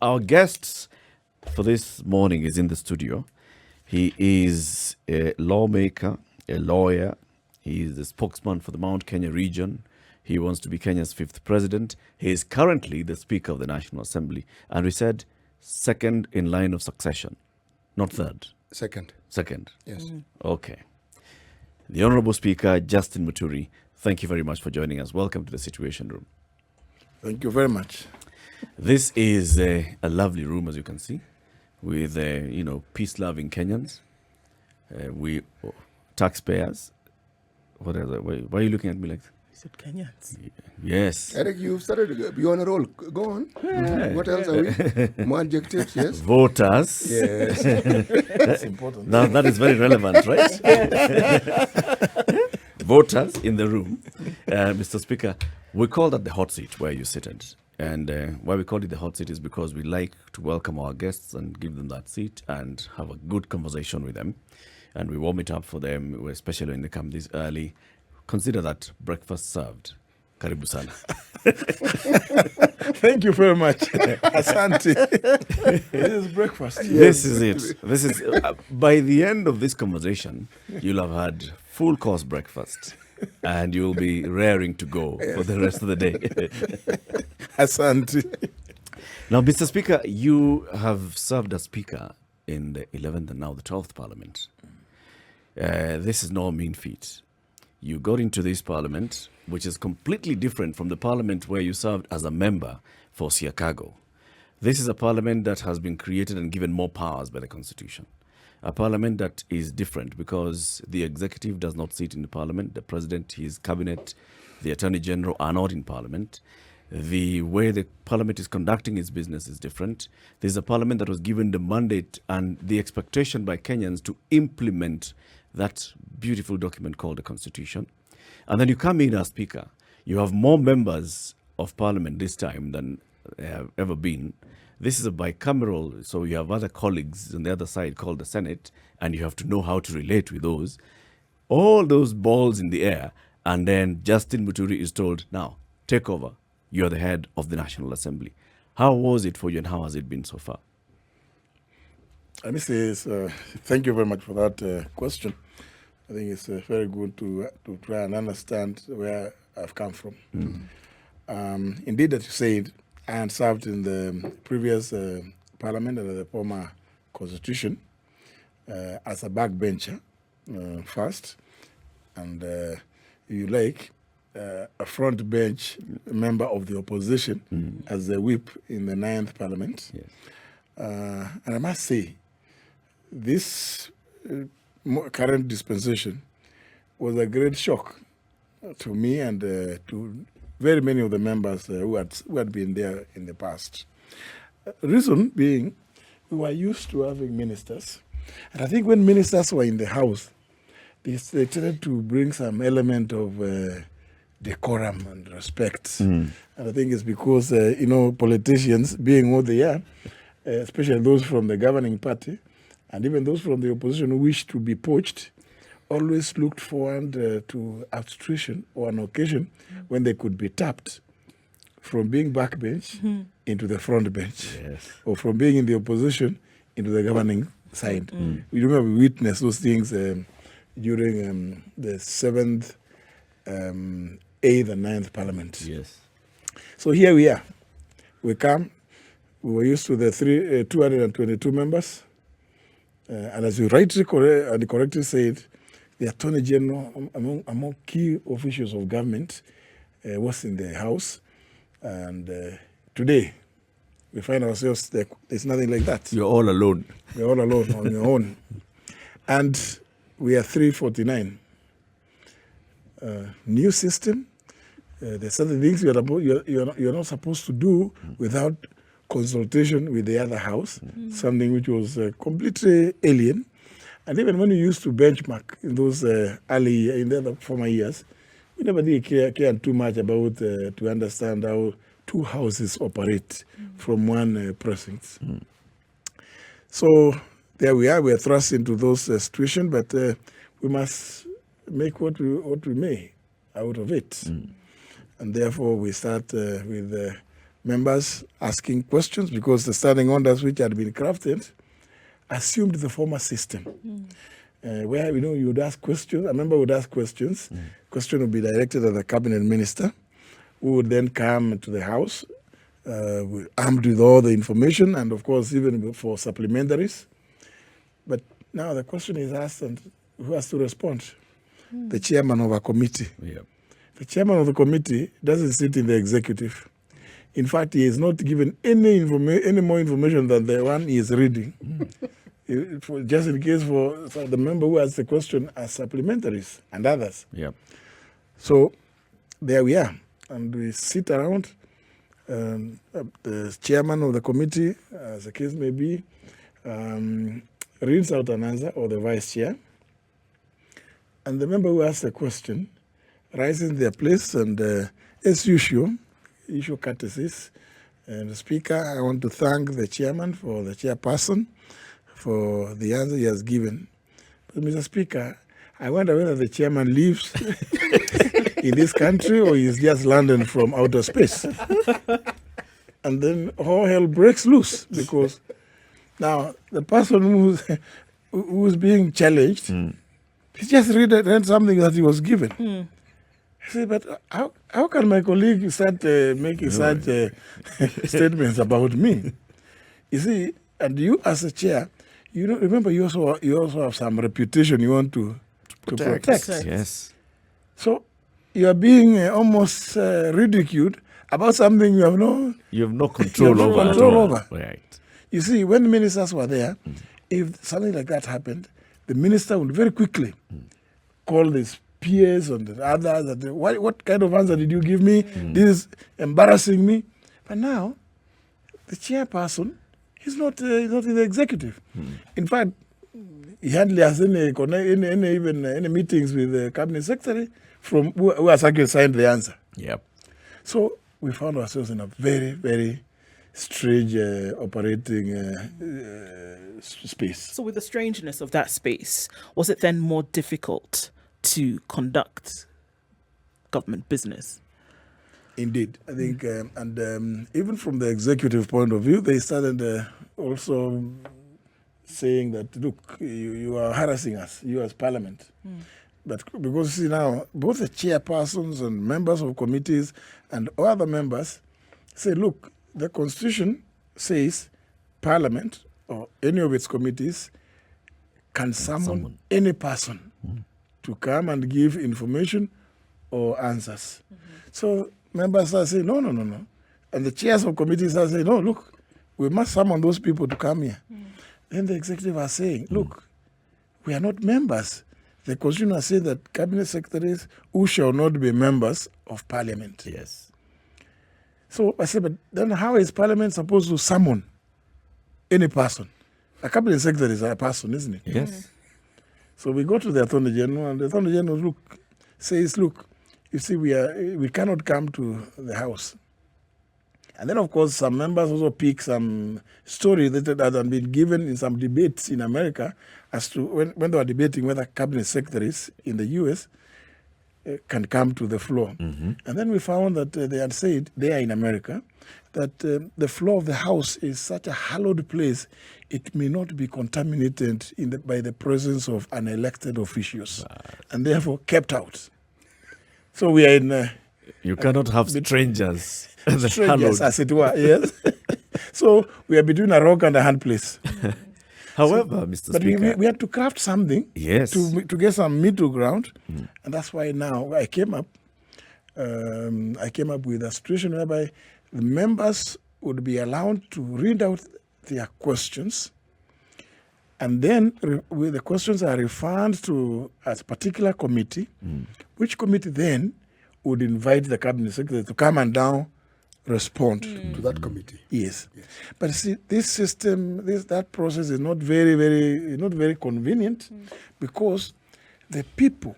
our guest for this morning is in the studio. He is a lawmaker, a lawyer. He is the spokesman for the Mount Kenya region. He wants to be Kenya's 5th president. He is currently the Speaker of the National Assembly. And we said second in line of succession, not third. Second. Second. Yes. Okay. The Honorable Speaker, Justin Muturi, thank you very much for joining us. Welcome to the Situation Room. Thank you very much. This is a lovely room, as you can see, with, peace-loving Kenyans. We taxpayers. What else? Why are you looking at me like that? Is it Kenyans? Yes. Eric, you've started to be on a roll. Go on. Yeah. What else are we? More adjectives, yes? Voters. Yes. That's important. Now that is very relevant, right? Voters in the room. Mr. Speaker, we call that the hot seat where you seated. And why we call it the hot seat is because we like to welcome our guests and give them that seat and have a good conversation with them. And we warm it up for them, especially when they come this early. Consider that breakfast served. Karibu sana. Thank you very much. Asante. This is breakfast. This is it. This is by the end of this conversation, you'll have had full course breakfast, and you'll be raring to go for the rest of the day. Asante. Now, Mr. Speaker, you have served as Speaker in the 11th and now the 12th Parliament. This is no mean feat. You got into this Parliament, which is completely different from the Parliament where you served as a member for Siakago. This is a Parliament that has been created and given more powers by the Constitution. A Parliament that is different because the executive does not sit in the Parliament. The President, his cabinet, the Attorney General are not in Parliament. The way the Parliament is conducting its business is different. This is a Parliament that was given the mandate and the expectation by Kenyans to implement that beautiful document called the Constitution. And then you come in as Speaker. You have more members of Parliament this time than there have ever been. This is a bicameral, so you have other colleagues on the other side called the Senate, and you have to know how to relate with those. All those balls in the air, and then Justin Muturi is told, now, take over. You're the head of the National Assembly. How was it for you, and how has it been so far? Let me say, thank you very much for that question. I think it's very good to try and understand where I've come from. Indeed, as you said, I had served in the previous Parliament under the former Constitution as a backbencher first, and a front bench member of the opposition as a whip in the 9th Parliament. Yes. And I must say, this current dispensation was a great shock to me and to very many of the members who had been there in the past. Reason being, we were used to having ministers. And I think when ministers were in the House, they tended to bring some element of decorum and respect. And I think it's because, politicians, being what they are, especially those from the governing party, and even those from the opposition who wished to be poached, always looked forward to arbitration or an occasion when they could be tapped from being backbench into the front bench, or from being in the opposition into the governing side. We remember we witnessed those things during the 7th, 8th, and 9th Parliament. Yes. So here we are. We come. We were used to the 222 members. And as you rightly and correctly said, the Attorney General, among key officials of government, was in the House. And today, we find ourselves, there's nothing like that. You're all alone. You're all alone on your own. And we are 349. New system. There's certain things you're not supposed to do without consultation with the other house, something which was completely alien. And even when we used to benchmark in those in the former years, we never did care too much about to understand how two houses operate from one precinct. So there we are. We are thrust into those situations, but we must make what we may out of it. And therefore, we start with members asking questions because the standing orders which had been crafted assumed the former system. Where you would ask questions, a member would ask questions, question would be directed at the cabinet minister, who would then come to the house armed with all the information and of course even for supplementaries. But now the question is asked and who has to respond? The chairman of a committee. Yep. The chairman of the committee doesn't sit in the executive. In fact, he is not given any more information than the one he is reading. Just in case for the member who has the question as supplementaries and others. Yep. So there we are. And we sit around. The chairman of the committee, as the case may be, reads out an answer, or the vice chair. And the member who asks the question rises in their place and, as usual, issue courtesies. And the speaker, I want to thank the chairman for the chairperson for the answer he has given. But Mr. Speaker, I wonder whether the chairman lives in this country or he's just landed from outer space. And then all hell breaks loose because now the person who's being challenged, he just read something that he was given. I said, but how can my colleague start making such statements about me? You see, and you as a chair, remember you also have some reputation you want to protect. Yes. So you are being almost ridiculed about something you have no control over. Right. You see, when the ministers were there, if something like that happened, the minister would very quickly call his peers and the others. What kind of answer did you give me? This is embarrassing me. But now, the chairperson is not in the executive. In fact, he hardly has any meetings with the cabinet secretary from who has actually signed the answer. Yep. So we found ourselves in a very, very strange operating space. So with the strangeness of that space, was it then more difficult to conduct government business? Indeed. I think, even from the executive point of view, they started also saying that, look, you are harassing us, you as parliament. But because you see now, both the chairpersons and members of committees and other members say, look, the constitution says parliament or any of its committees can summon any person to come and give information or answers. So members are saying, no. And the chairs of committees are saying, no, look, we must summon those people to come here. Then the executive are saying, look, we are not members. The constitution has said that cabinet secretaries who shall not be members of parliament. Yes. So I said, but then how is parliament supposed to summon any person? A cabinet secretary is a person, isn't it? Yes. So we go to the Attorney General, and the Attorney General says, look, you see, we cannot come to the House. And then, of course, some members also pick some story that had been given in some debates in America as to when they were debating whether cabinet secretaries in the U.S. Can come to the floor. And then we found that they had said there in America that the floor of the House is such a hallowed place, it may not be contaminated by the presence of unelected officials, and therefore kept out. So we are in... you cannot have strangers. As it were, yes. So we are between a rock and a hard place. However, Mr. But Speaker, we had to craft something to get some middle ground, and that's why now I came up with a situation whereby the members would be allowed to read out their questions, and then the questions are referred to a particular committee, which committee then would invite the cabinet secretary to come and now respond to that committee. Yes. But see, this system, that process is not very convenient because the people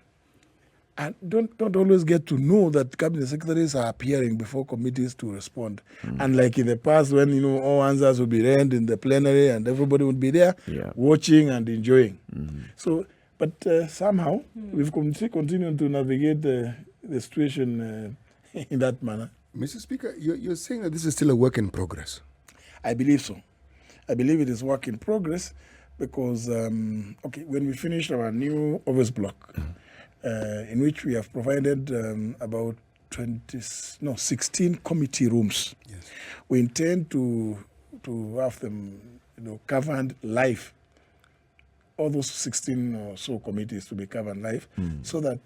don't always get to know that cabinet secretaries are appearing before committees to respond. Unlike in the past when all answers would be read in the plenary and everybody would be there watching and enjoying. So, but somehow we've continued to navigate the situation in that manner. Mr. Speaker, you're saying that this is still a work in progress. I believe so. I believe it is work in progress because, when we finished our new office block, in which we have provided about 16 committee rooms. Yes. We intend to have them, covered live. All those 16 or so committees to be covered live, so that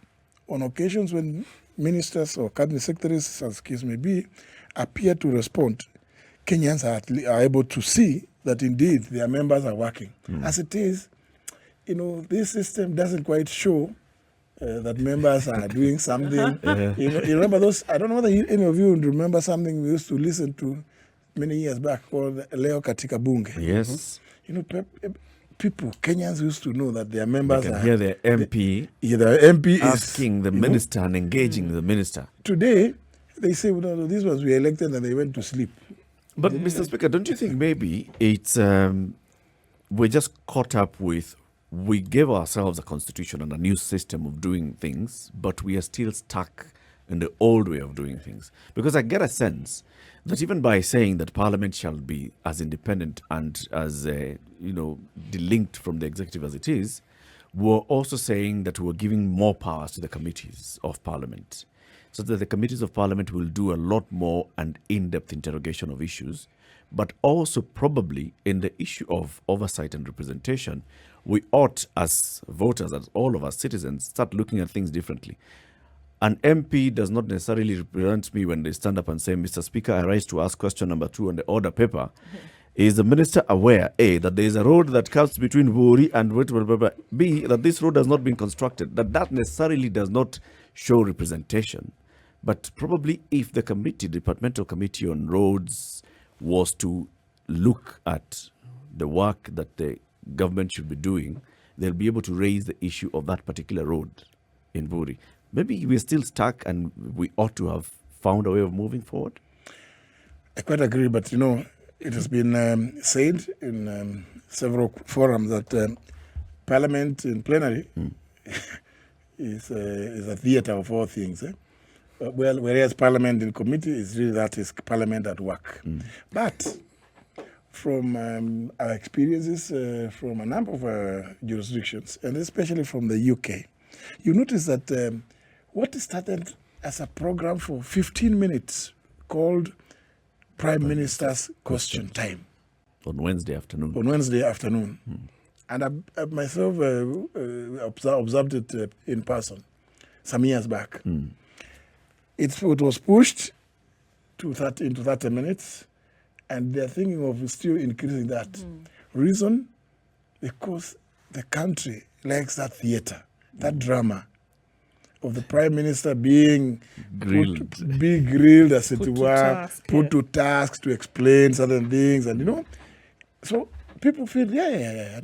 on occasions when ministers or cabinet secretaries, as case may be, appear to respond, Kenyans are able to see that indeed their members are working. As it is, this system doesn't quite show that members are doing something. You remember those? I don't know whether any of you remember something we used to listen to many years back called Leo Katika Bunge. Yes. People, Kenyans used to know that their members They can are hear their MP the MP asking the minister and engaging the minister. Today, they say, no, these ones were elected and they went to sleep. But, Mr. Speaker, don't you think maybe it's we're just caught up with, we gave ourselves a constitution and a new system of doing things, but we are still stuck in the old way of doing things? Because I get a sense that even by saying that Parliament shall be as independent and as, delinked from the executive as it is, we're also saying that we're giving more powers to the committees of Parliament, so that the committees of Parliament will do a lot more and in-depth interrogation of issues. But also probably in the issue of oversight and representation, we ought as voters, as all of us citizens, start looking at things differently. An MP does not necessarily represent me when they stand up and say, Mr. Speaker, I rise to ask question number 2 on the order paper. Is the minister aware, A, that there is a road that comes between Muthui and B, that this road has not been constructed? That necessarily does not show representation. But probably if the departmental committee on roads was to look at the work that the government should be doing, they'll be able to raise the issue of that particular road in Muthui. Maybe we're still stuck and we ought to have found a way of moving forward. I quite agree, but it has been said in several forums that Parliament in plenary is a theatre of all things. Whereas Parliament in committee is really Parliament at work. But from our experiences from a number of jurisdictions, and especially from the UK, you notice that what started as a program for 15 minutes called Prime Minister's Question Time. On Wednesday afternoon. And I myself observed it in person some years back. It was pushed to 30 minutes, and they're thinking of still increasing that. Reason? Because the country likes that theatre, that drama of the Prime Minister being grilled, as it were, put to task to explain certain things, and so people feel,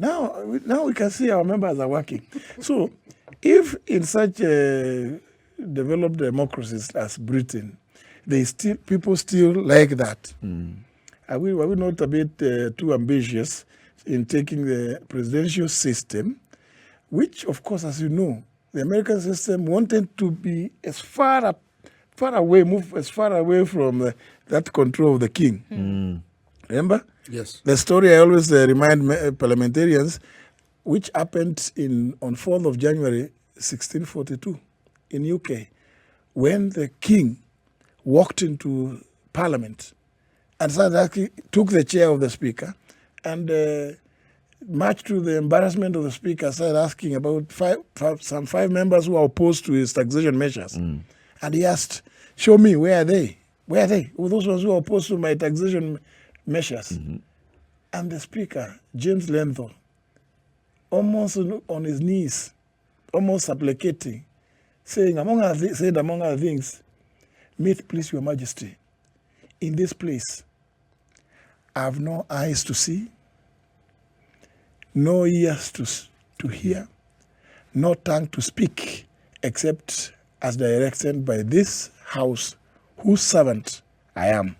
now we can see our members are working. So if in such developed democracies as Britain, people still like that, are we not a bit too ambitious in taking the presidential system, which, of course, as you know, the American system wanted to be move as far away from that control of the king. Remember? Yes. The story I always remind parliamentarians, which happened on 4th of January 1642 in UK, when the king walked into Parliament and took the chair of the Speaker and much to the embarrassment of the Speaker, started asking about some five members who are opposed to his taxation measures. And he asked, show me, where are they? Where are they? Well, those ones who are opposed to my taxation measures. And the Speaker, James Lenthal, almost on his knees, almost supplicating, said among other things, may it please your Majesty, in this place, I have no eyes to see, no ears to hear, no tongue to speak, except as directed by this house, whose servant I am.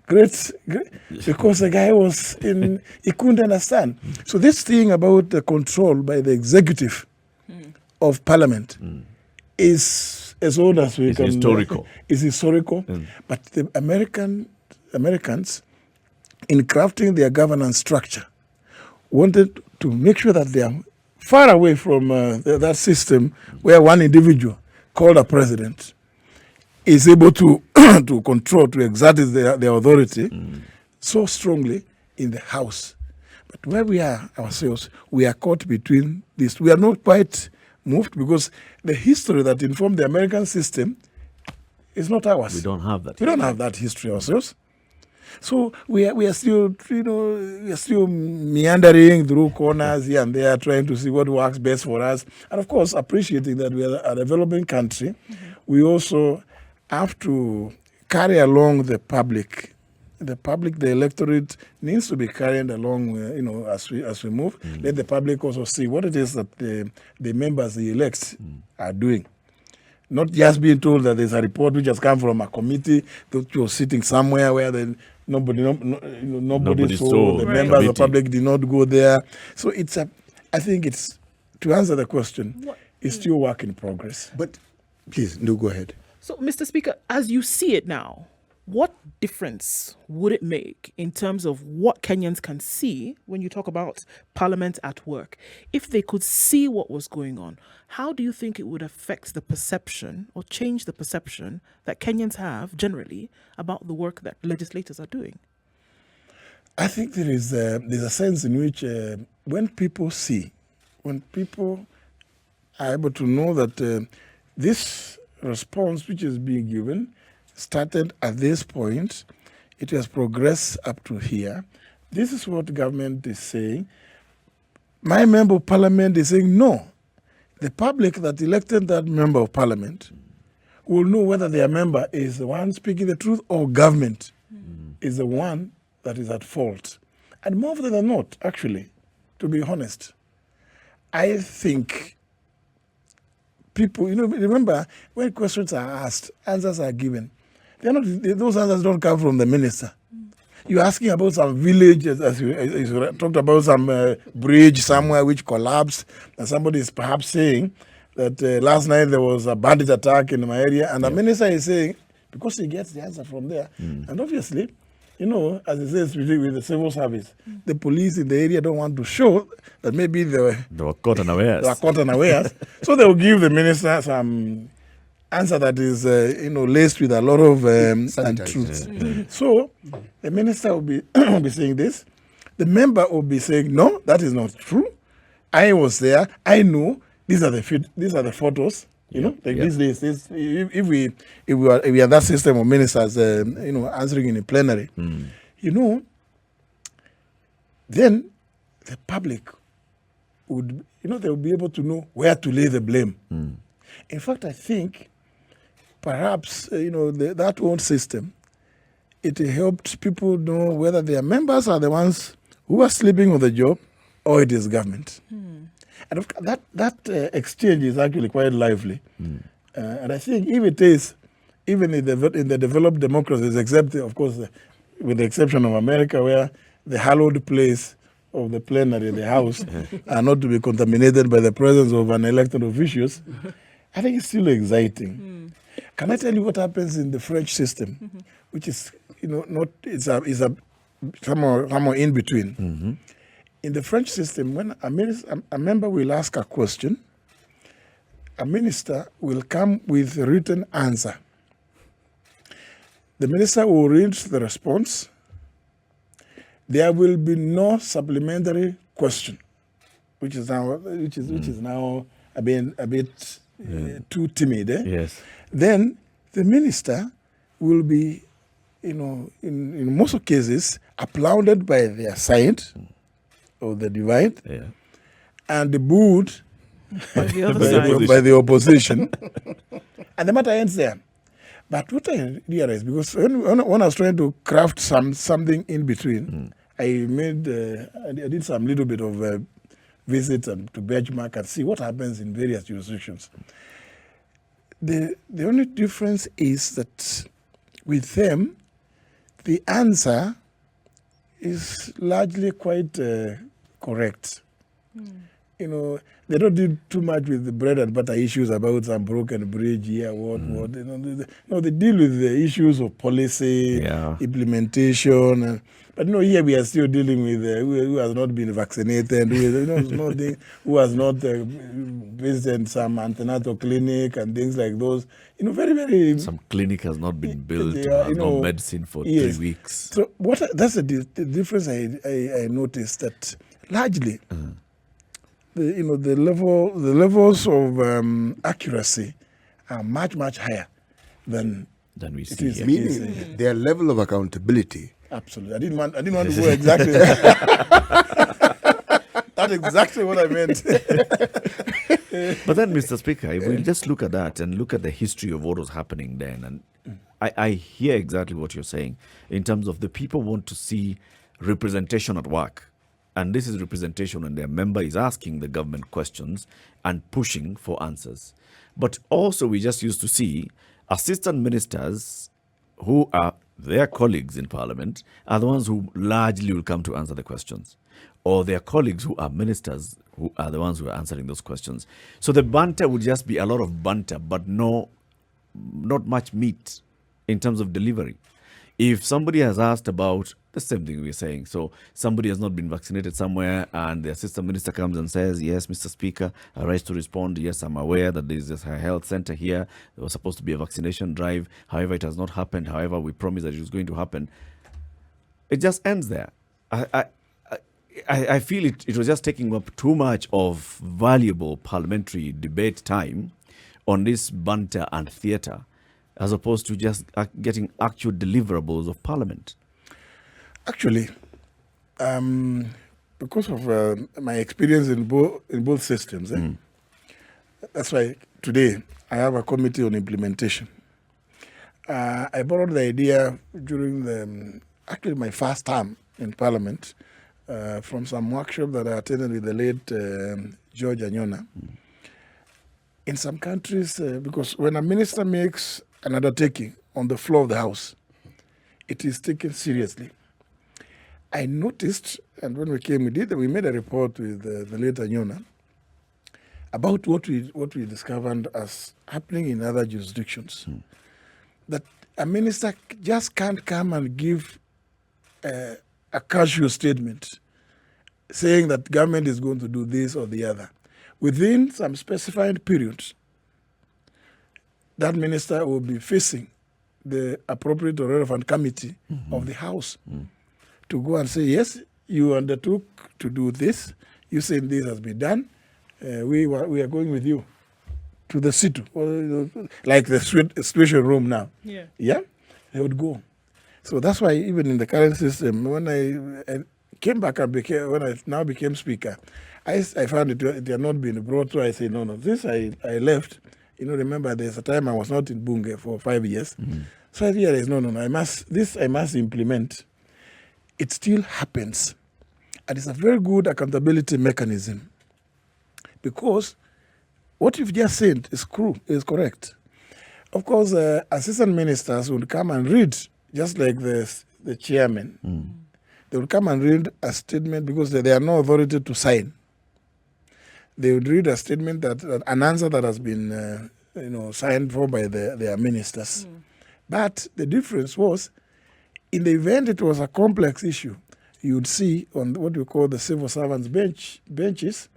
Great, because the guy he couldn't understand. So this thing about the control by the executive of Parliament is as old as we It's can. historical. It's historical. But the Americans, in crafting their governance structure, wanted to make sure that they are far away from that system where one individual, called a president, is able to to control, to exert their authority so strongly in the House. But where we are ourselves, we are caught between this. We are not quite moved because the history that informed the American system is not ours. We don't have that. We don't have that history ourselves. So we are still, we are still meandering through corners here and there, trying to see what works best for us. And of course, appreciating that we are a developing country, we also have to carry along the public. The electorate needs to be carried along, as we move. Let the public also see what it is that the members, the elects, are doing. Not just being told that there's a report which has come from a committee that you're sitting somewhere where nobody saw, the members of the public did not go there. So I think it's, to answer the question, it's still work in progress. But please, do go ahead. So, Mr. Speaker, as you see it now, what difference would it make in terms of what Kenyans can see when you talk about Parliament at work? If they could see what was going on, how do you think it would affect the perception or change the perception that Kenyans have generally about the work that legislators are doing? I think there's a sense in which when people are able to know that this response which is being given started at this point, it has progressed up to here. This is what government is saying. My member of parliament is saying no. The public that elected that member of parliament will know whether their member is the one speaking the truth or government is the one that is at fault. And more often than not, actually, to be honest, I think people, remember, when questions are asked, answers are given. Those answers don't come from the minister. You're asking about some village, as you talked about some bridge somewhere which collapsed, and somebody is perhaps saying that last night there was a bandit attack in my area, and the minister is saying, because he gets the answer from there, and obviously, as it says with the civil service, the police in the area don't want to show that maybe they were caught unawares. So they will give the minister some answer that is, laced with a lot of untruths. So the minister will be saying this. The member will be saying, no, that is not true. I was there. I know. These are the photos. These days, if we are that system of ministers, answering in a plenary, then the public would, they will be able to know where to lay the blame. In fact, I think perhaps, that old system, it helped people know whether their members are the ones who are sleeping on the job or it is government. And that exchange is actually quite lively. And I think if it is, even in the developed democracies, except, of course, with the exception of America, where the hallowed place of the plenary, the House, are not to be contaminated by the presence of an elected officials, I think it's still exciting. Can I tell you what happens in the French system, which is, it's a somewhere in between. In the French system, when a member will ask a question, a minister will come with a written answer. The minister will read the response. There will be no supplementary question, which is now a bit too timid. Yes. Then the minister will be, in most cases, applauded by their side of the divide, and booed By the other side. by the opposition, and the matter ends there. But what I realized, because when I was trying to craft something in between, I did some little bit of visits to benchmark and see what happens in various jurisdictions. The only difference is that with them, the answer is largely quite correct. they don't do too much with the bread and butter issues about some broken bridge here, what. They deal with the issues of policy, implementation. But here we are still dealing with who has not been vaccinated, who has not visited some antenatal clinic and things like those. Very, very. Some clinic has not been built, has no medicine for 3 weeks. So that's the difference I noticed, that largely, the levels of accuracy are much, much higher than we it see is. here. Meaning their level of accountability. Absolutely. I didn't want to go exactly. That's exactly what I meant. But then, Mr. Speaker, if we just look at that and look at the history of what was happening then, and I hear exactly what you're saying in terms of the people want to see representation at work. And this is representation when their member is asking the government questions and pushing for answers. But also we just used to see assistant ministers who are their colleagues in Parliament are the ones who largely will come to answer the questions, or their colleagues who are ministers who are the ones who are answering those questions. So the banter would just be a lot of banter, but not much meat in terms of delivery. If somebody has asked about the same thing we're saying, so somebody has not been vaccinated somewhere and the assistant minister comes and says, yes, Mr. Speaker, I rise to respond. Yes, I'm aware that there is a health center here. There was supposed to be a vaccination drive. However, it has not happened. However, we promised that it was going to happen. It just ends there. I feel it was just taking up too much of valuable parliamentary debate time on this banter and theatre, as opposed to just getting actual deliverables of Parliament. Actually, because of my experience in both systems, that's why today I have a committee on implementation. I borrowed the idea during my first term in Parliament from some workshop that I attended with the late George Anyona. In some countries, because when a minister makes an undertaking on the floor of the House, it is taken seriously. I noticed, and when we came, we made a report with the late Anyona about what we discovered as happening in other jurisdictions. That a minister just can't come and give a casual statement saying that government is going to do this or the other. Within some specified periods, that minister will be facing the appropriate or relevant committee of the House to go and say, yes, you undertook to do this. You said this has been done. We are going with you to the situ, like the situation room now. Yeah, they would go. So that's why even in the current system, when I came back and when I now became Speaker, I found it had not been brought through. I said, no, this I left. Remember there's a time I was not in Bunge for 5 years. So I realized, no, I must implement. It still happens. And it's a very good accountability mechanism. Because what you've just said is correct. Of course, assistant ministers would come and read, just like the chairman. They would come and read a statement because they are no authority to sign. They would read a statement that an answer that has been signed for by their ministers. But the difference was, in the event it was a complex issue, you would see on what we call the civil servants benches,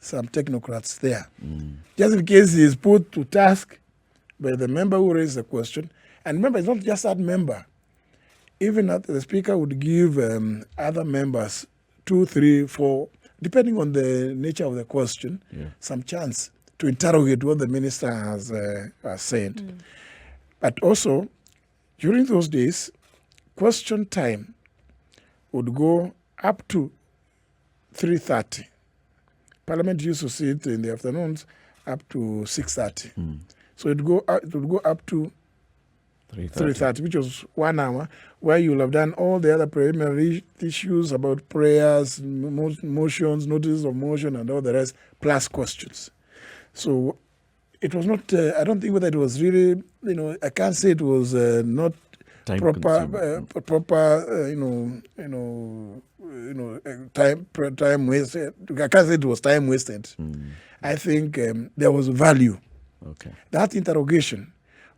some technocrats there. Just in case he is put to task by the member who raised the question. And remember, it's not just that member. Even the Speaker would give other members 2, 3, 4, depending on the nature of the question, some chance to interrogate what the minister has said. But also, during those days, question time would go up to 3:30. Parliament used to sit in the afternoons up to 6:30. So it would go up to 3:30, which was 1 hour, where you will have done all the other preliminary issues about prayers, motions, notices of motion, and all the rest, plus questions. So it was not, I don't think whether it was really, I can't say it was not proper time wasted. I can't say it was time wasted. I think there was value. Okay. That interrogation,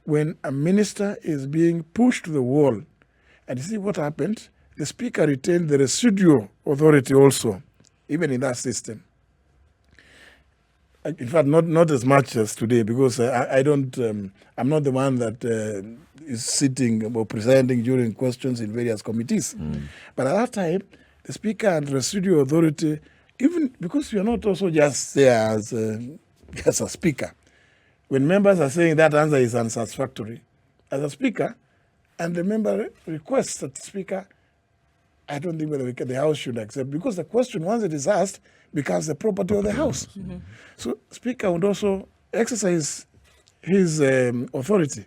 when a minister is being pushed to the wall, and you see what happened, the speaker retained the residual authority also, even in that system. In fact, not as much as today, because I don't. I'm not the one that is sitting or presiding during questions in various committees. But at that time, the speaker had residual authority, even because you're not also just there as a speaker. When members are saying that answer is unsatisfactory, as a speaker, and the member requests that the speaker, I don't think whether the House should accept, because the question, once it is asked, becomes the property of the House. So Speaker would also exercise his authority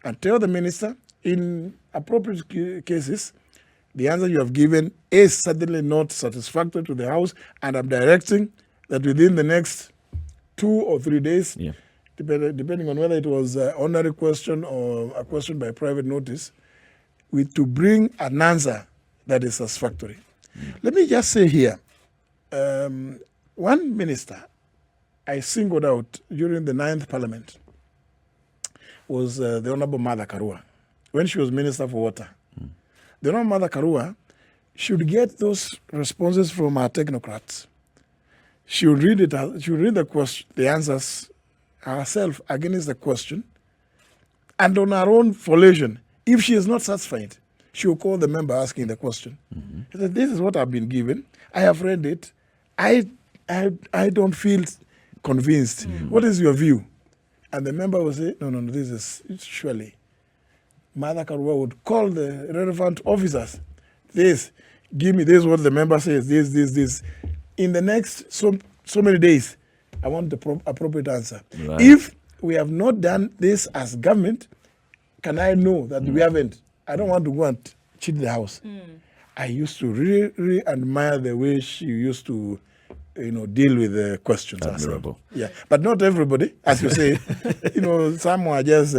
and tell the minister, in appropriate cases, the answer you have given is certainly not satisfactory to the House, and I'm directing that within the next 2 or 3 days, depending on whether it was an ordinary question or a question by private notice, to bring an answer that is satisfactory. Let me just say here, one minister I singled out during the 9th Parliament was the Honorable Mother Karua, when she was Minister for Water. The Honorable Mother Karua should get those responses from our technocrats. She would read it. She would read the answers herself against the question, and on her own volition, if she is not satisfied, she will call the member asking the question. She said, "This is what I've been given. I have read it. I don't feel convinced. What is your view?" And the member will say, no, this is surely. Mother Karua would call the relevant officers. Give me this, what the member says, this. In the next so many days, I want the appropriate answer. Right. If we have not done this as government, can I know that we haven't? I don't want to go and cheat the House. I used to really, really admire the way she used to deal with the questions. Admirable. Yeah, but not everybody, as you say. Some are just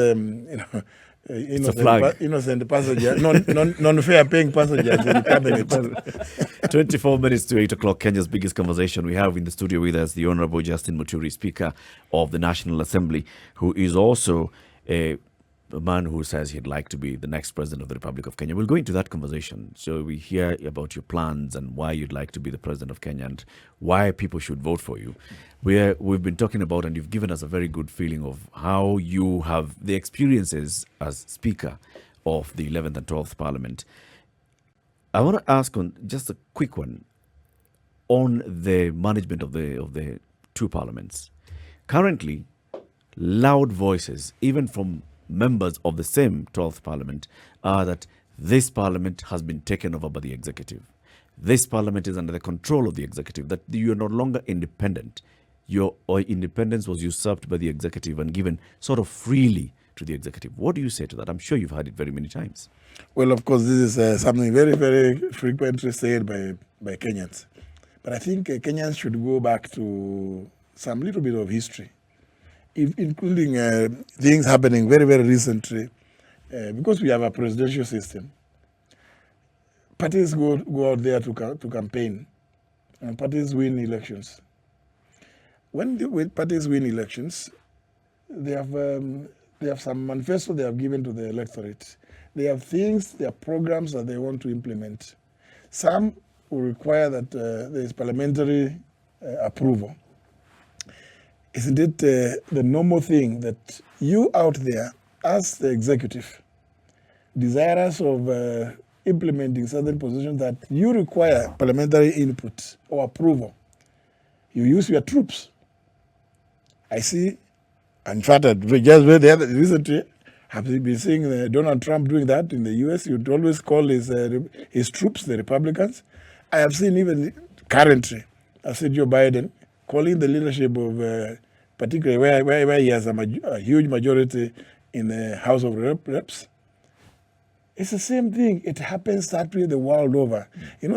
innocent passengers, non-fair paying passengers in the cabinet. 24 minutes to 8 o'clock, Kenya's biggest conversation. We have in the studio with us the Honorable Justin Muturi, Speaker of the National Assembly, who is also a man who says he'd like to be the next president of the Republic of Kenya. We'll go into that conversation. So we hear about your plans and why you'd like to be the president of Kenya and why people should vote for you. We've been talking about, and you've given us a very good feeling of how you have the experiences as Speaker of the 11th and 12th Parliament. I want to ask on just a quick one on the management of the two parliaments. Currently, loud voices, even from members of the same 12th Parliament, are that this Parliament has been taken over by the executive. This Parliament is under the control of the executive, that you are no longer independent. Your independence was usurped by the executive and given sort of freely to the executive. What do you say to that? I'm sure you've heard it very many times. Well, of course, this is something very, very frequently said by Kenyans. But I think Kenyans should go back to some little bit of history, including things happening very, very recently, because we have a presidential system. Parties go out there to campaign, and parties win elections. When parties win elections, they have some manifesto they have given to the electorate. They have things, they have programs that they want to implement. Some will require that there is parliamentary approval. Isn't it the normal thing that you out there, as the executive, desirous of implementing certain positions, that you require parliamentary input or approval, you use your troops? I see, in fact, just recently, have been seeing Donald Trump doing that in the U.S. You'd always call his troops the Republicans. I have seen even currently, I've seen Joe Biden calling the leadership of, particularly where he has a huge majority in the House of Reps. It's the same thing. It happens that way the world over.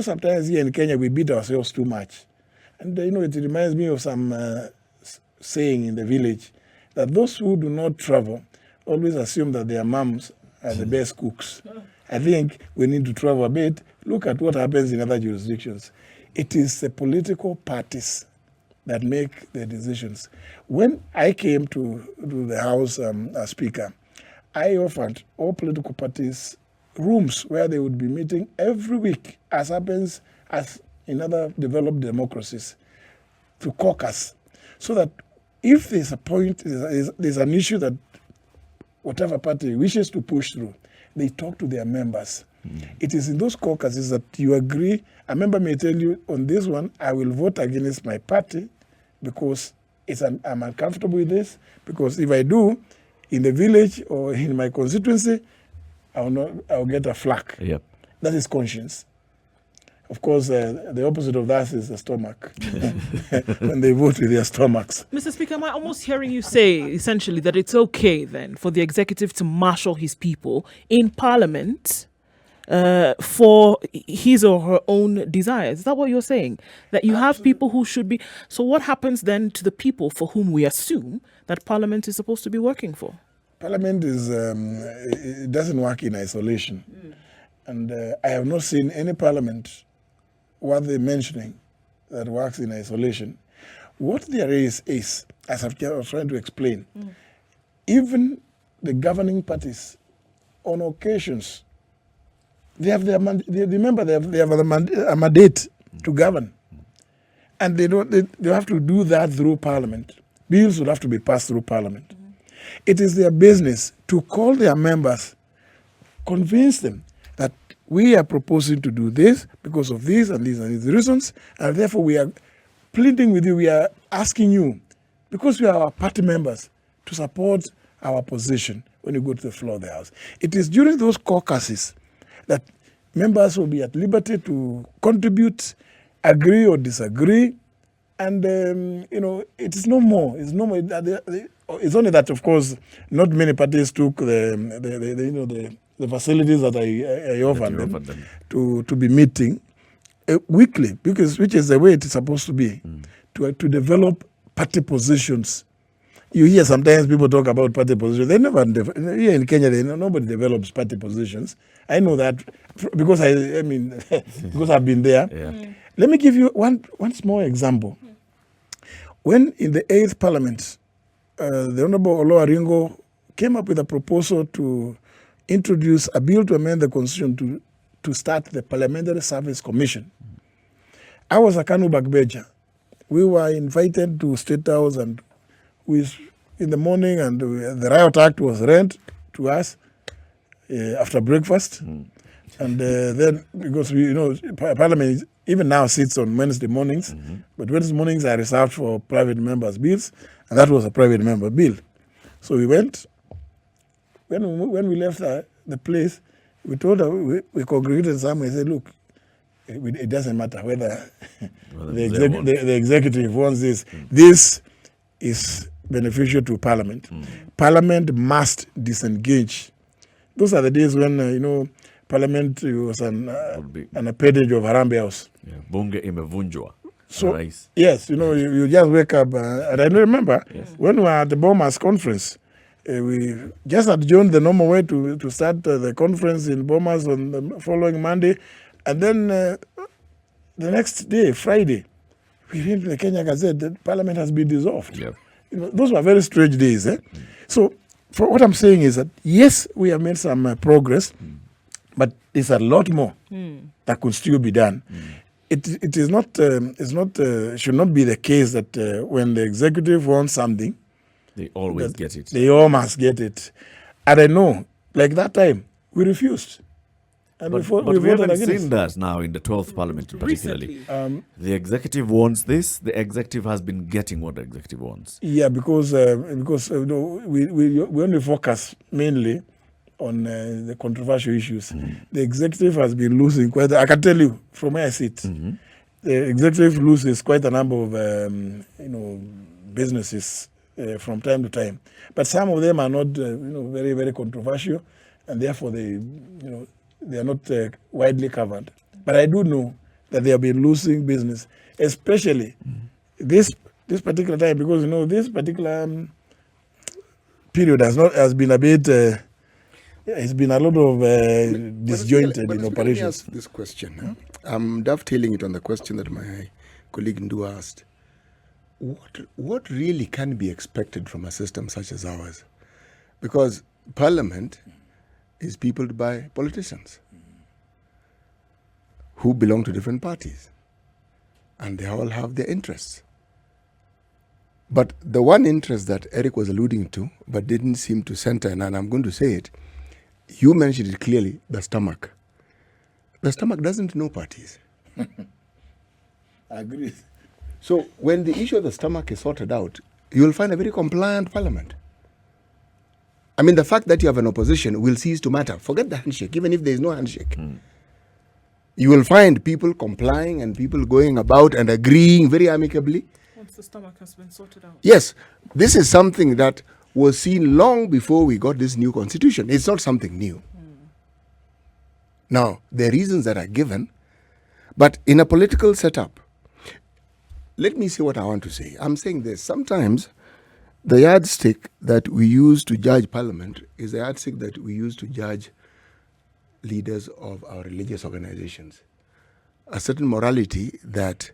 Sometimes here in Kenya, we beat ourselves too much. And, it reminds me of some saying in the village that those who do not travel always assume that their moms are the best cooks. I think we need to travel a bit, look at what happens in other jurisdictions. It is the political parties that make the decisions. When I came to the House as Speaker, I offered all political parties rooms where they would be meeting every week, as happens as in other developed democracies, to caucus, so that if there's a point, there's an issue that whatever party wishes to push through, they talk to their members. It is in those caucuses that you agree. A member may tell you, on this one, I will vote against my party because I'm uncomfortable with this, because if I do, in the village or in my constituency, I'll get a flack. Yep. That is conscience. Of course, the opposite of that is the stomach. When they vote with their stomachs. Mr. Speaker, am I almost hearing you say essentially that it's okay then for the executive to marshal his people in Parliament for his or her own desires? Is that what you're saying? That you have people who should be... So what happens then to the people for whom we assume that Parliament is supposed to be working for? Parliament is it doesn't work in isolation. And I have not seen any parliament worth mentioning that works in isolation. What there is, as I was trying to explain, even the governing parties, on occasions, they have a mandate to govern. And they have to do that through Parliament. Bills would have to be passed through Parliament. It is their business to call their members, convince them that we are proposing to do this because of these and these and these reasons, and therefore we are pleading with you, we are asking you, because we are our party members, to support our position when you go to the floor of the House. It is during those caucuses that members will be at liberty to contribute, agree or disagree, and it is no more. It's no more. It's only that, of course, not many parties took the facilities that I offered them to be meeting weekly, which is the way it is supposed to be, to develop party positions. You hear sometimes people talk about party positions. They never here in Kenya. Nobody develops party positions. I know that because because I've been there. Yeah. Let me give you one small example. When in the 8th Parliament, the Honorable Olo Aringo came up with a proposal to introduce a bill to amend the Constitution to start the Parliamentary Service Commission. I was a Kanu Bakbeja. We were invited to State House and in the morning, and the Riot Act was read to us after breakfast. And then, because Parliament even now sits on Wednesday mornings, but Wednesday mornings are reserved for private members' bills, and that was a private member bill. So we went. When we left the place, we told her, we congregated somewhere and said, look, it doesn't matter whether the executive wants this. This is beneficial to Parliament. Parliament must disengage. Those are the days when, Parliament was an appendage of Harambee House. Yeah. Bunge imevunjwa. So, yes, you just wake up. And I remember when we were at the Bomas conference, we just adjourned the normal way to start the conference in Bomas on the following Monday. And then the next day, Friday, we read in the Kenya Gazette that Parliament has been dissolved. Yep. Those were very strange days. So what I'm saying is that, yes, we have made some progress, but there's a lot more that could still be done. It should not be the case that when the executive wants something, they always get it. They all must get it. And I know, like that time, we refused. And but we haven't seen that now in the 12th Parliament particularly. The executive wants this. The executive has been getting what the executive wants. Yeah, because we only focus mainly on the controversial issues. The executive has been losing quite. I can tell you from where I sit, the executive loses quite a number of businesses from time to time. But some of them are not very, very controversial, and therefore they are not widely covered. But I do know that they have been losing business, especially this particular time, because this particular period has been a bit it's been a lot of disjointed But in let me operations. ask this question. Huh? I'm dovetailing it on the question that my colleague Ndu asked. What really can be expected from a system such as ours? Because Parliament is peopled by politicians who belong to different parties, and they all have their interests. But the one interest that Eric was alluding to, but didn't seem to center, and I'm going to say it, you mentioned it clearly, the stomach. The stomach doesn't know parties. I agree. So when the issue of the stomach is sorted out, you'll find a very compliant parliament. I mean, the fact that you have an opposition will cease to matter. Forget the handshake, even if there is no handshake. You will find people complying and people going about and agreeing very amicably. Once the stomach has been sorted out. Yes, this is something that was seen long before we got this new constitution. It's not something new. Now, there are reasons that are given, but in a political setup, let me say what I want to say. I'm saying this. Sometimes the yardstick that we use to judge parliament is the yardstick that we use to judge leaders of our religious organizations. A certain morality that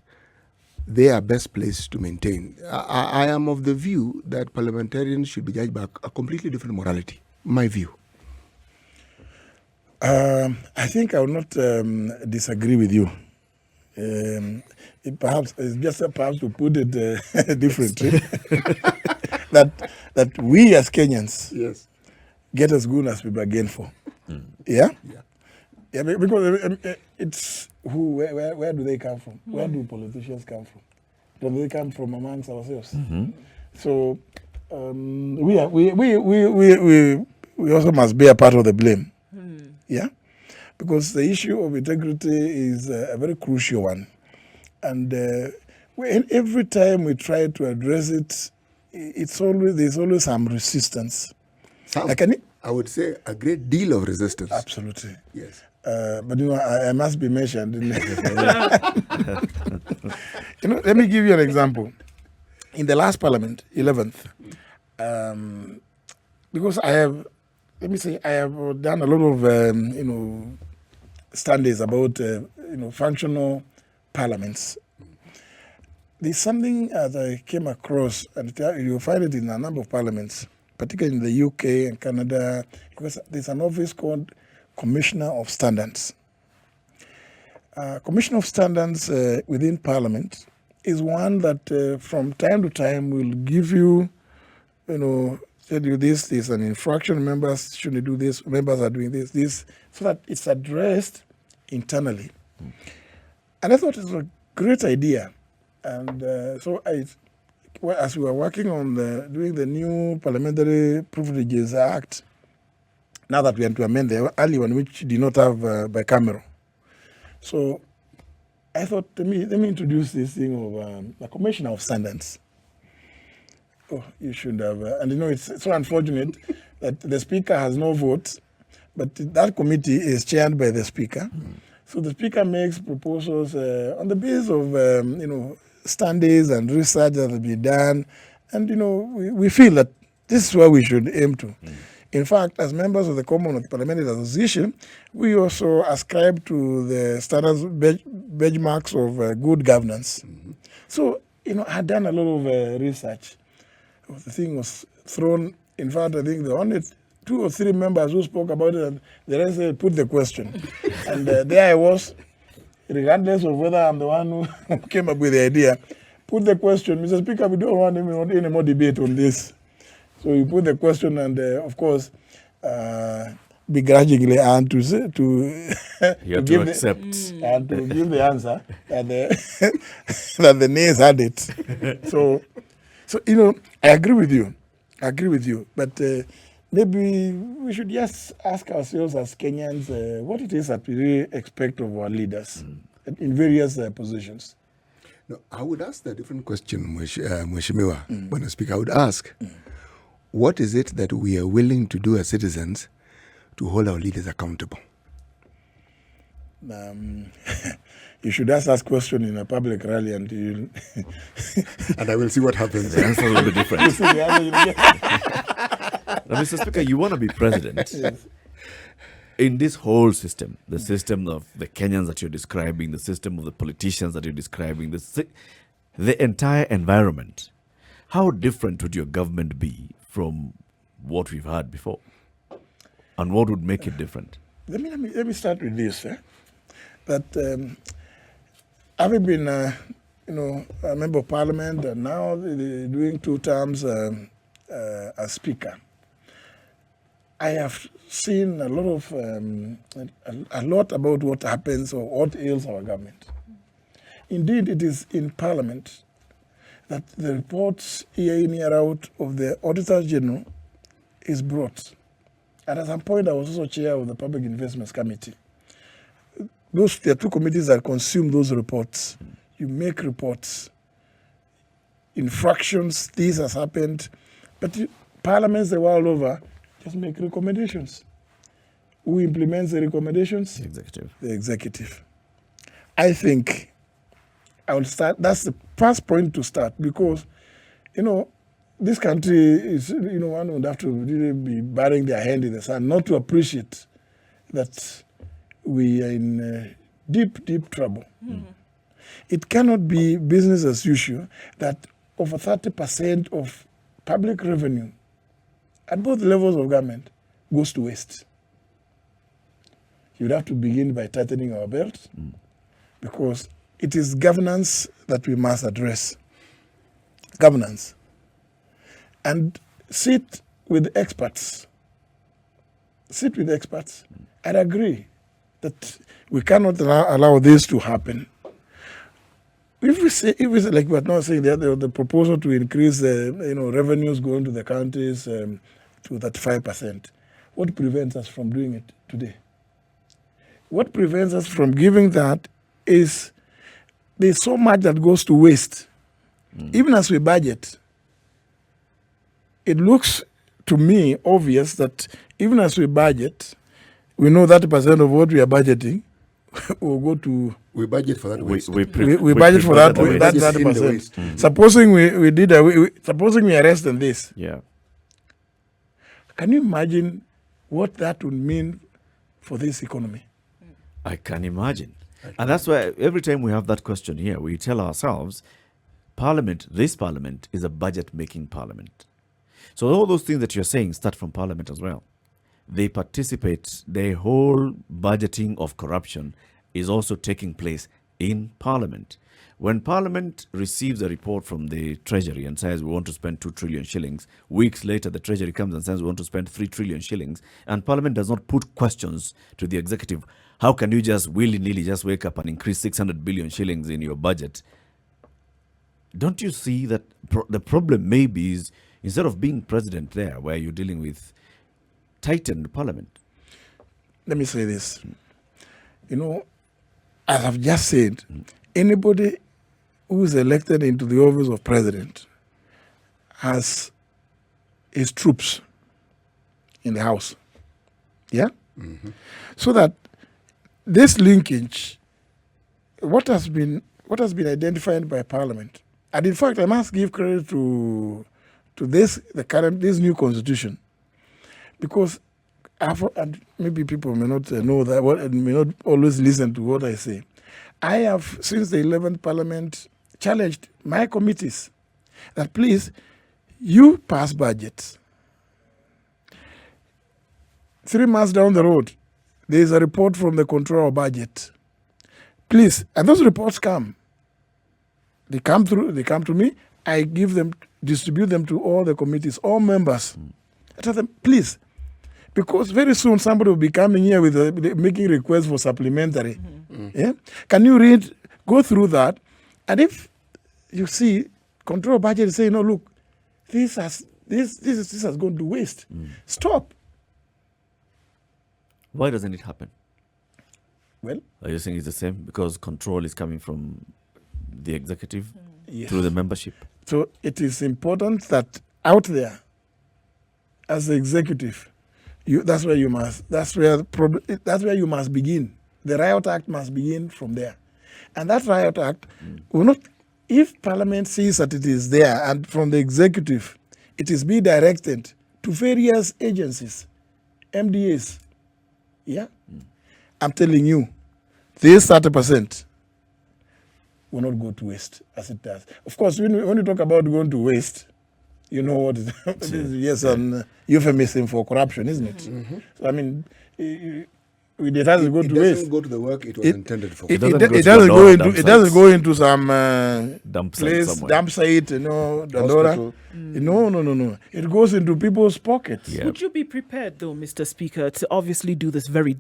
they are best placed to maintain. I am of the view that parliamentarians should be judged by a completely different morality. My view. I think I will not disagree with you. It's just perhaps to put it differently, that we as Kenyans Yes. get as good as we bargain for. Yeah? Yeah, because it's where do they come from? Where do politicians come from? Do they come from amongst ourselves? So we also must be a part of the blame. Yeah, because the issue of integrity is a very crucial one, and every time we try to address it, there's always some resistance. I would say a great deal of resistance. Absolutely. Yes. But I must be mentioned. Let me give you an example. In the last Parliament, 11th, because I have done a lot of studies about functional parliaments. There's something that I came across, and you'll find it in a number of parliaments, particularly in the UK and Canada, because there's an office called Commissioner of Standards. Commissioner of Standards within Parliament is one that from time to time will give you, tell you this is an infraction, members shouldn't do this, members are doing this, so that it's addressed internally. And I thought it was a great idea. And so as we were working on doing the new Parliamentary Privileges Act, now that we have to amend the early one, which did not have bicameral. So I thought, let me introduce this thing of the Commissioner of Standards. Oh, you should have. And it's so unfortunate that the Speaker has no vote, but that committee is chaired by the Speaker. So the Speaker makes proposals on the basis of, studies and research that has been done. And, we feel that this is where we should aim to. In fact, as members of the Commonwealth Parliamentary Association, we also ascribe to the standards benchmarks of good governance. So, I had done a lot of research. The thing was thrown. In fact, I think the only 2 or 3 members who spoke about it, and the rest put the question. And there I was, regardless of whether I'm the one who came up with the idea, put the question, Mr. Speaker, we don't want any more debate on this. So you put the question, and of course, begrudgingly, and to accept and to give the answer that the nays had it. So I agree with you. But maybe we should just ask ourselves as Kenyans what it is that we really expect of our leaders in various positions. No, I would ask the different question, Mheshimiwa, when I speak. I would ask, what is it that we are willing to do as citizens to hold our leaders accountable? You should ask that question in a public rally, and and I will see what happens. The answer will be different. Now, Mr. Speaker, you want to be president. Yes. In this whole system, the system of the Kenyans that you're describing, the system of the politicians that you're describing, the entire environment, how different would your government be from what we've had before? And what would make it different? Let me start with this. That having been, a member of parliament and now doing 2 terms as speaker, I have seen a lot about what happens or what ails our government. Indeed, it is in Parliament that the reports year in, year out of the Auditor General is brought. And at some point, I was also chair of the Public Investments Committee. There are 2 committees that consume those reports. You make reports, infractions, this has happened, but parliaments the world over just make recommendations. Who implements the recommendations? The executive. The executive. I think I will start. That's the first point to start because, this country is, one would have to really be burying their hand in the sand not to appreciate that we are in deep, deep trouble. Mm-hmm. It cannot be business as usual that over 30% of public revenue at both levels of government goes to waste. You'd have to begin by tightening our belt because it is governance that we must address. Governance. And sit with experts. Sit with experts and agree that we cannot allow this to happen. If we say like we're not saying the proposal to increase the revenues going to the counties to 35%, what prevents us from doing it today? What prevents us from giving that is there's so much that goes to waste. Even as we budget, it looks to me obvious that even as we budget, we know 30% of what we are budgeting will go to. We budget for that waste. We budget for that 30%. Supposing supposing we are less than this. Yeah. Can you imagine what that would mean for this economy? I can imagine. And that's why every time we have that question here, we tell ourselves, this parliament is a budget-making parliament. So all those things that you're saying start from parliament as well. They participate, the whole budgeting of corruption is also taking place in parliament. When parliament receives a report from the treasury and says we want to spend 2 trillion shillings, weeks later the treasury comes and says we want to spend 3 trillion shillings, and parliament does not put questions to the executive. How can you just willy-nilly just wake up and increase 600 billion shillings in your budget? Don't you see that the problem maybe is instead of being president there where you're dealing with tightened parliament? Let me say this. As I've just said, anybody who is elected into the office of president has his troops in the house. Yeah? Mm-hmm. So that this linkage, what has been identified by Parliament, and in fact, I must give credit to this new constitution, because and maybe people may not know that, may not always listen to what I say. I have, since the 11th Parliament, challenged my committees that please, you pass budgets. 3 months down the road, there is a report from the controller of budget. Please, and those reports come. They come to me. I distribute them to all the committees, all members. I tell them, please, because very soon somebody will be coming here with making requests for supplementary. Mm-hmm. Yeah? Can you go through that? And if you see control budget is saying, no, look, this has gone to waste. Stop. Why doesn't it happen? Well, are you saying it's the same because control is coming from the executive yes, through the membership? So it is important that out there, as the executive, that's where you must begin. The Riot Act must begin from there, and that Riot Act will not. If Parliament sees that it is there, and from the executive, it is be directed to various agencies, MDAs, Yeah? I'm telling you, this 30% will not go to waste as it does. Of course, when you talk about going to waste, you know what it is. Yes, an euphemism for corruption, isn't it? So, I mean, it doesn't go to waste. It doesn't go to the work it was intended for. It doesn't doesn't go to go the into. It dump doesn't sites. go into some Dump site place, somewhere. dump site, Dandora. Hospital. No. It goes into people's pockets. Yeah. Would you be prepared, though, Mr. Speaker, to obviously do this very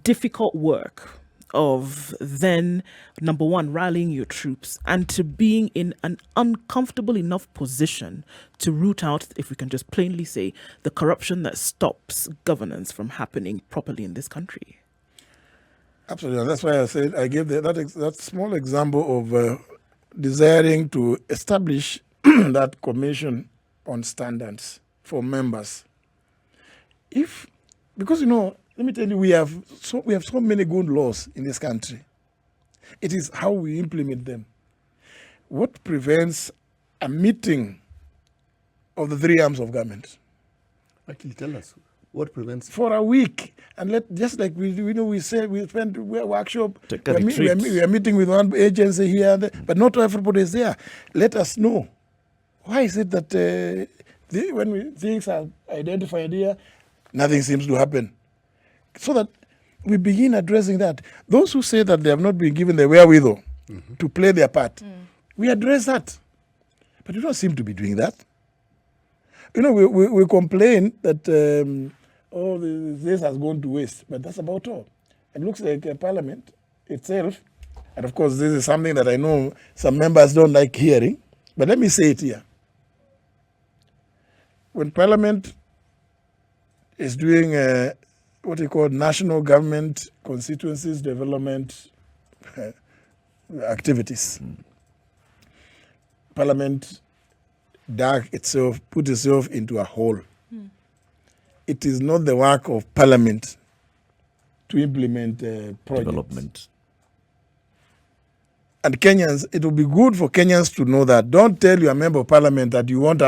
difficult work of then, number one, rallying your troops and to being in an uncomfortable enough position to root out, if we can just plainly say, the corruption that stops governance from happening properly in this country? Absolutely. And that's why I said I gave that small example of desiring to establish that commission on standards for members. Because let me tell you, we have so many good laws in this country. It is how we implement them. What prevents a meeting of the three arms of government Actually, tell us what prevents. for a week? And just like we said, we spent workshop. Take a We retreat. are meeting with one agency here, and there, but not everybody is there. Let us know. Why is it that when things are identified here, nothing seems to happen? So that we begin addressing that. Those who say that they have not been given the wherewithal to play their part, we address that. But we don't seem to be doing that. We complain that this has gone to waste, but that's about all. It looks like Parliament itself, and of course this is something that I know some members don't like hearing, but let me say it here. When Parliament is doing what you call national government constituencies development activities, Parliament put itself into a hole. It is not the work of Parliament to implement projects. Development. And Kenyans, it will be good for Kenyans to know that. Don't tell your member of Parliament that you want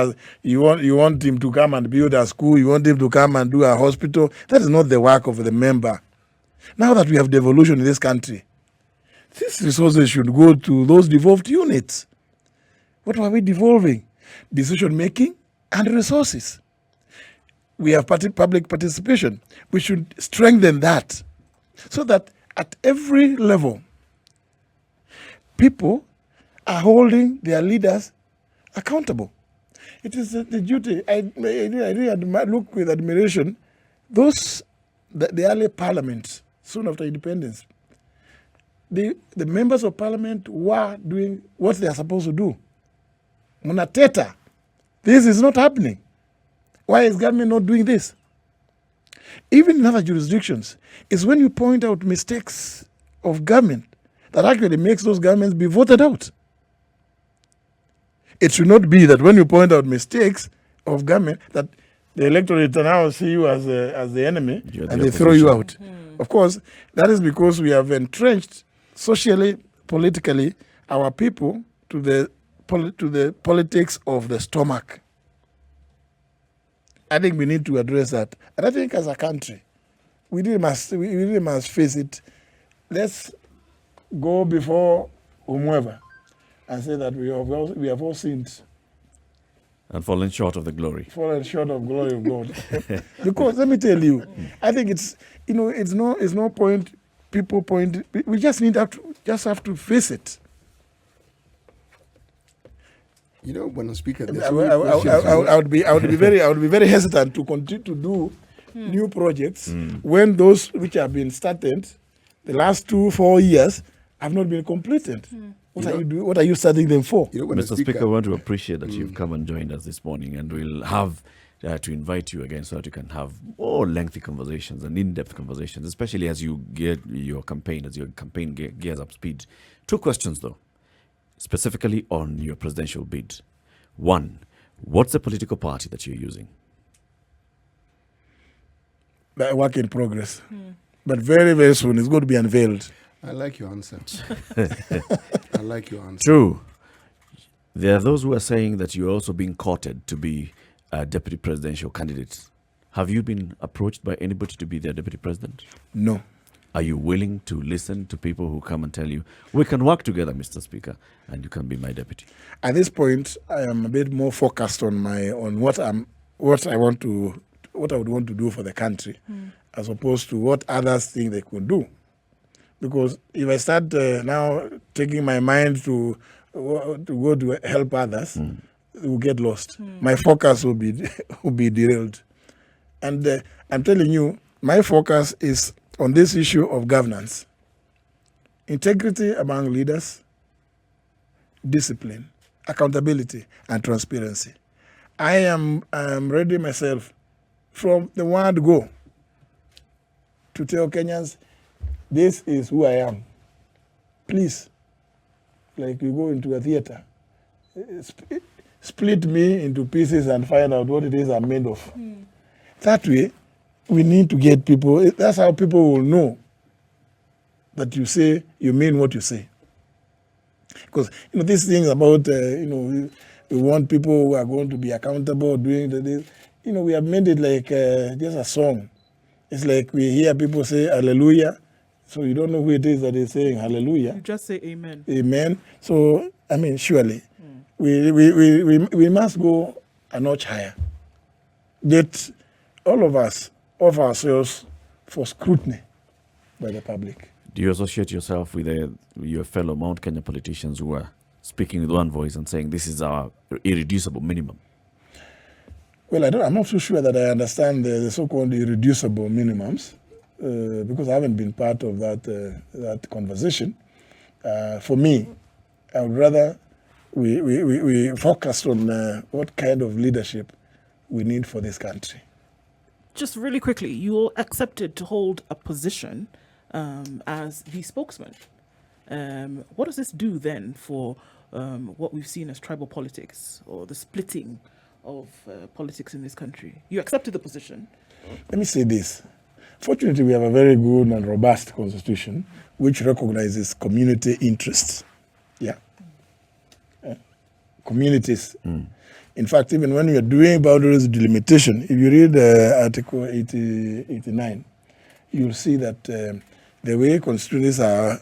him to come and build a school, you want him to come and do a hospital. That is not the work of the member. Now that we have devolution in this country, these resources should go to those devolved units. What are we devolving? Decision making and resources. We have public participation. We should strengthen that so that at every level, people are holding their leaders accountable. It is the duty. I really look with admiration the early parliaments soon after independence. The members of parliament were doing what they are supposed to do. Munateta, this is not happening. Why is government not doing this? Even in other jurisdictions, it's when you point out mistakes of government that actually makes those governments be voted out. It should not be that when you point out mistakes of government that the electorate now see you as the enemy and they throw you out. Of course, that is because we have entrenched socially, politically, our people to the politics of the stomach. I think we need to address that. And I think as a country, we really must face it. Let's go before whomever and say that we have all sinned. And fallen short of the glory. Fallen short of glory of God. Because let me tell you, I think it's no point people point. We just have to face it. When I speak at I would be very hesitant to continue to do new projects when those which have been started the last 2-4 years have not been completed. What are you starting them for? Mr. Speaker, I want to appreciate that you've come and joined us this morning, and we'll have to invite you again so that you can have more lengthy conversations and in-depth conversations, especially as you gear your campaign, gears up speed. 2 questions, though, specifically on your presidential bid. 1, what's the political party that you're using? A work in progress. But very, very soon it's going to be unveiled. I like your answer. 2, there are those who are saying that you're also being courted to be a deputy presidential candidate. Have you been approached by anybody to be their deputy president? No. Are you willing to listen to people who come and tell you, we can work together, Mr. Speaker, and you can be my deputy? At this point, I am a bit more focused on what I would want to do for the country, as opposed to what others think they could do. Because if I start now taking my mind to go to help others, it will get lost. My focus will be derailed. And I'm telling you, my focus is on this issue of governance, integrity among leaders, discipline, accountability, and transparency. I am ready myself from the word go to tell Kenyans, this is who I am. Please, like you go into a theater, split me into pieces and find out what it is I'm made of. That way, we need to get people, that's how people will know that you mean what you say. Because, these things about, we want people who are going to be accountable doing this, we have made it like just a song. It's like we hear people say hallelujah, so you don't know who it is that is saying hallelujah. You just say amen. Amen. So, surely, we must go a notch higher. Get all of us off ourselves for scrutiny by the public. Do you associate yourself with your fellow Mount Kenya politicians who are speaking with one voice and saying this is our irreducible minimum? Well, I'm not so sure that I understand the so-called irreducible minimums because I haven't been part of that conversation. For me, I would rather we focus on what kind of leadership we need for this country. Just really quickly, you all accepted to hold a position as the spokesman. What does this do then for what we've seen as tribal politics or the splitting of politics in this country? You accepted the position. Let me say this. Fortunately, we have a very good and robust constitution which recognizes community interests. Yeah. Communities. In fact, even when we are doing boundaries delimitation, if you read Article 89, you'll see that the way constituencies are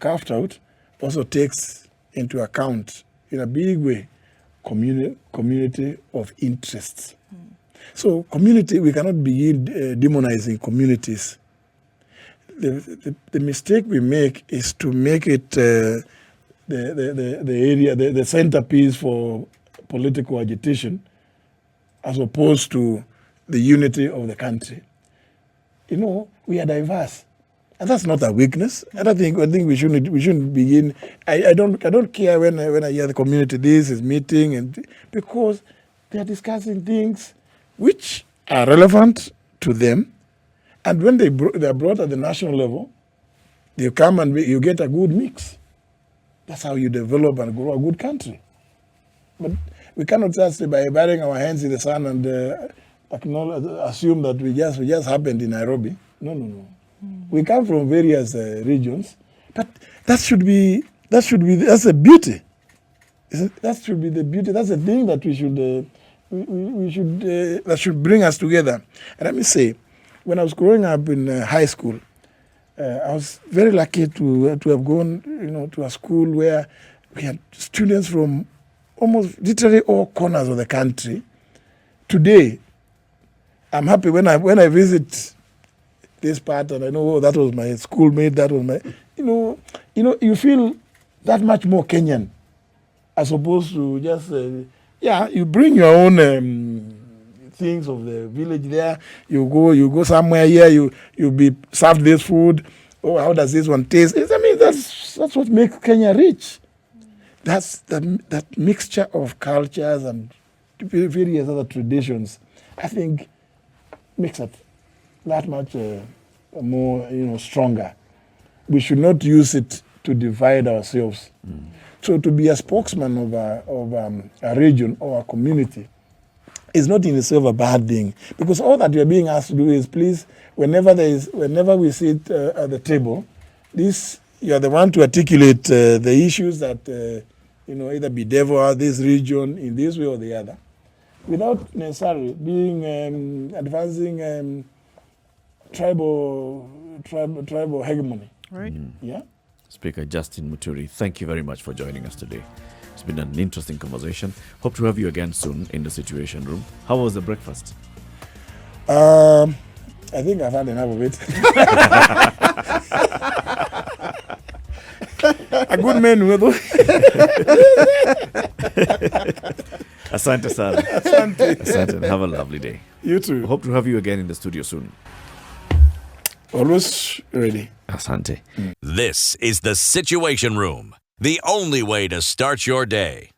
carved out also takes into account, in a big way, community of interests. So community, we cannot begin demonizing communities. The mistake we make is to make it the area, the centerpiece for political agitation, as opposed to the unity of the country. We are diverse, and that's not a weakness. And I think we shouldn't begin. I don't care when I hear the community this is meeting, and because they are discussing things which are relevant to them, and when they are brought at the national level, they come and you get a good mix. That's how you develop and grow a good country. But we cannot just by burying our hands in the sand and assume that we just happened in Nairobi. No. We come from various regions, but that's the beauty. That should be the beauty. That's the thing that that should bring us together. And let me say, when I was growing up in high school, I was very lucky to have gone, to a school where we had students from almost literally all corners of the country. Today, I'm happy when I visit this part and I know that was my schoolmate, that was my, you feel that much more Kenyan as opposed to just, you bring your own things of the village there. You go somewhere here, you be served this food. Oh, how does this one taste? That's what makes Kenya rich. That's that mixture of cultures and various other traditions, I think, makes it that much more, stronger. We should not use it to divide ourselves. So to be a spokesman of a region or a community is not in itself a bad thing, because all that we are being asked to do is, please, whenever we sit at the table, you are the one to articulate the issues that either bedevil this region in this way or the other. without necessarily being advancing tribal hegemony. Right. Yeah. Speaker Justin Muturi, thank you very much for joining us today. It's been an interesting conversation. Hope to have you again soon in the Situation Room. How was the breakfast? I think I've had enough of it. A good man, Asante sana. Asante. Have a lovely day. You too. Hope to have you again in the studio soon. Always ready. Asante. This is the Situation Room, the only way to start your day.